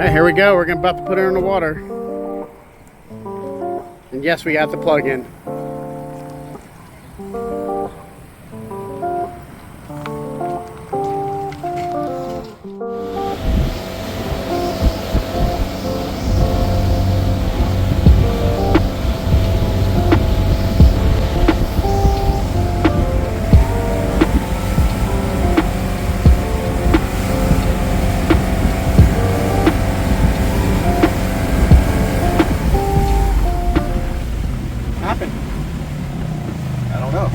right, here we go. We're about to put her in the water. And yes, we got the plug in. I don't know.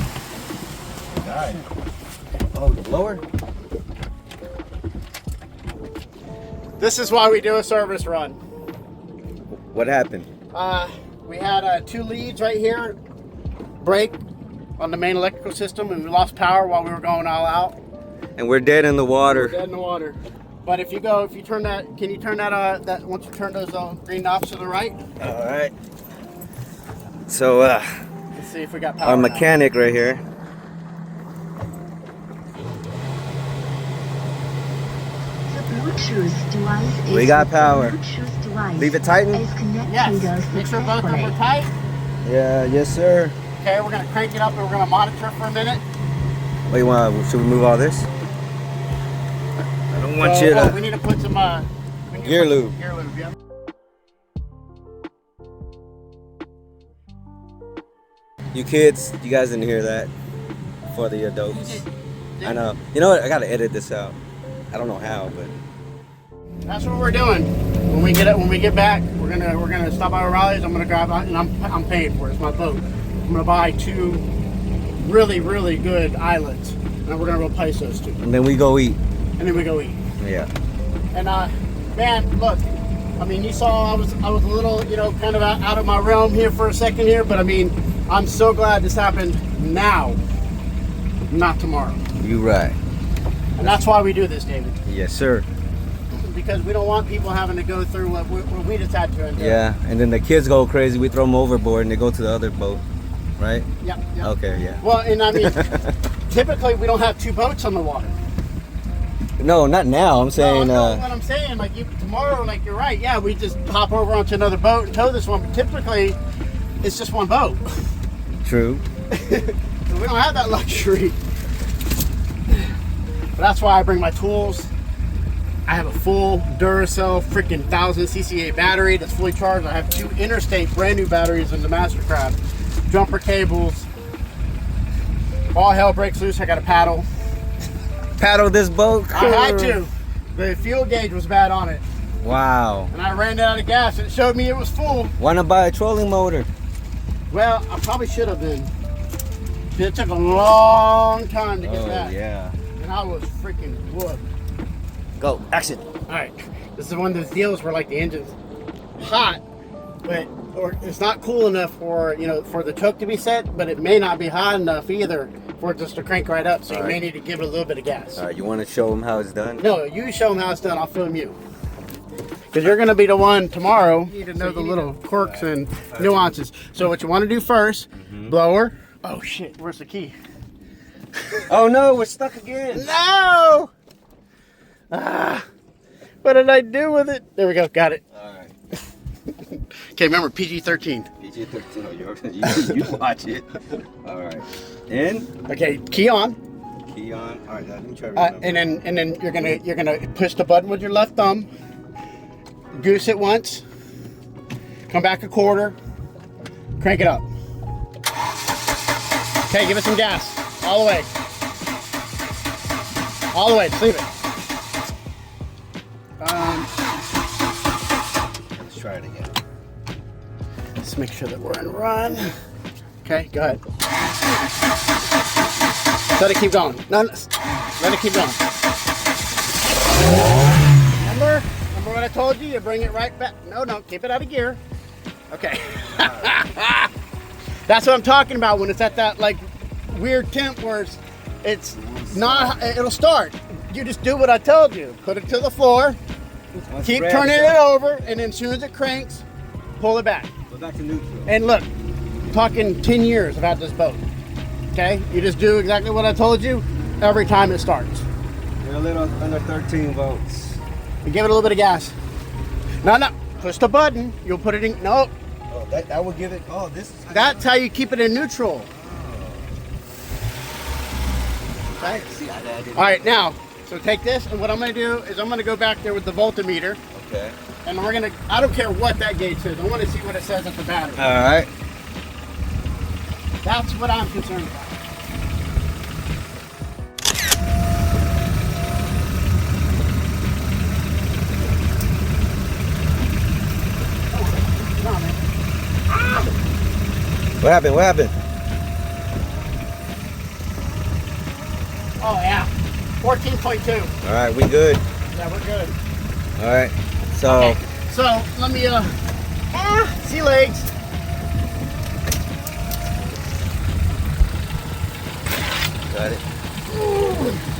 Died. Oh, the blower? This is why we do a service run. What happened? We had 2 leads right here break on the main electrical system, and we lost power while we were going all out. And we're dead in the water. We're dead in the water. But if you turn that, can you turn that, once you turn those green knobs to the right? All right. So, Let's see if we got power. our mechanic right here. We got power. Leave it tightened? Yes. Make sure both of them are tight. Yeah, yes, sir. Okay, we're going to crank it up and we're going to monitor for a minute. Wait, should we move all this? I don't want you to. We need to put some Gear lube. Gear lube, yeah. You kids, you guys didn't hear that for the adults. I know. You know what? I gotta edit this out. I don't know how, but that's what we're doing. When we get back, we're gonna stop by O'Reilly's. I'm gonna grab, and I'm paying for it. It's my boat. I'm gonna buy 2 really good eyelets, and we're gonna replace those 2. and then we go eat. And then we go eat. Yeah. And man, look. I mean, you saw I was a little, kind of out of my realm here for a second here, but I mean, I'm so glad this happened now, not tomorrow. You right. And that's why we do this, David. Yes, sir. Because we don't want people having to go through what we just had to endure. Yeah, and then the kids go crazy. We throw them overboard and they go to the other boat, right? Yeah. Okay, yeah. Well, and I mean, typically we don't have 2 boats on the water. No, not now. I'm saying. No, what I'm saying, tomorrow, you're right. Yeah, we just hop over onto another boat and tow this one. But typically, it's just one boat. True. So we don't have that luxury. But that's why I bring my tools. I have a full Duracell freaking 1000 CCA battery that's fully charged. I have 2 Interstate brand new batteries in the Mastercraft. Jumper cables. All hell breaks loose. I got a paddle. Paddle this boat? I had to. The fuel gauge was bad on it. Wow. And I ran out of gas and it showed me it was full. Why not buy a trolling motor? Well, I probably should have been. It took a long time to get back. Yeah. And I was freaking whooped. Go, action. Alright. This is one of those deals where the engine's hot, or it's not cool enough for the choke to be set, but it may not be hot enough either for it just to crank right up. So you may need to give it a little bit of gas. All right, you want to show them how it's done? No, you show them how it's done. I'll film you. Because you're going to be the one tomorrow. You need to know the little quirks and nuances. So what you want to do first, blower. Oh shit, where's the key? Oh no, we're stuck again. No! What did I do with it? There we go, got it. All right. Okay, remember PG-13. PG-13, you watch it. All right. In. Okay, key on. Key on. All right, let me try. And then you're gonna push the button with your left thumb. Goose it once. Come back a quarter. Crank it up. Okay, give it some gas. All the way. All the way. Just leave it. Let's try it again. Let's make sure that we're in run. Okay, go ahead. Let it keep going. No, let it keep going. Remember what I told you? You bring it right back. No, keep it out of gear. Okay. That's what I'm talking about when it's at that weird temp where it's not. It'll start. You just do what I told you. Put it to the floor. Keep turning it over, and then as soon as it cranks, pull it back. Go back to neutral. And look, I'm talking 10 years about this boat. Okay? You just do exactly what I told you every time it starts. You're a little under 13 volts. You give it a little bit of gas. No, no. Push the button. You'll put it in. No. Oh, that will give it. Oh, this is. That's how you keep it in neutral. I see. All right, now, so take this, and what I'm going to do is I'm going to go back there with the voltmeter, Okay. and we're going to, I don't care what that gauge says. I want to see what it says at the battery. All right. That's what I'm concerned about. Come on, man. What happened? What happened? Oh, yeah. 14.2. All right, we good. Yeah, we're good. All right. So. Okay, so let me, sea legs. Got it. Ooh.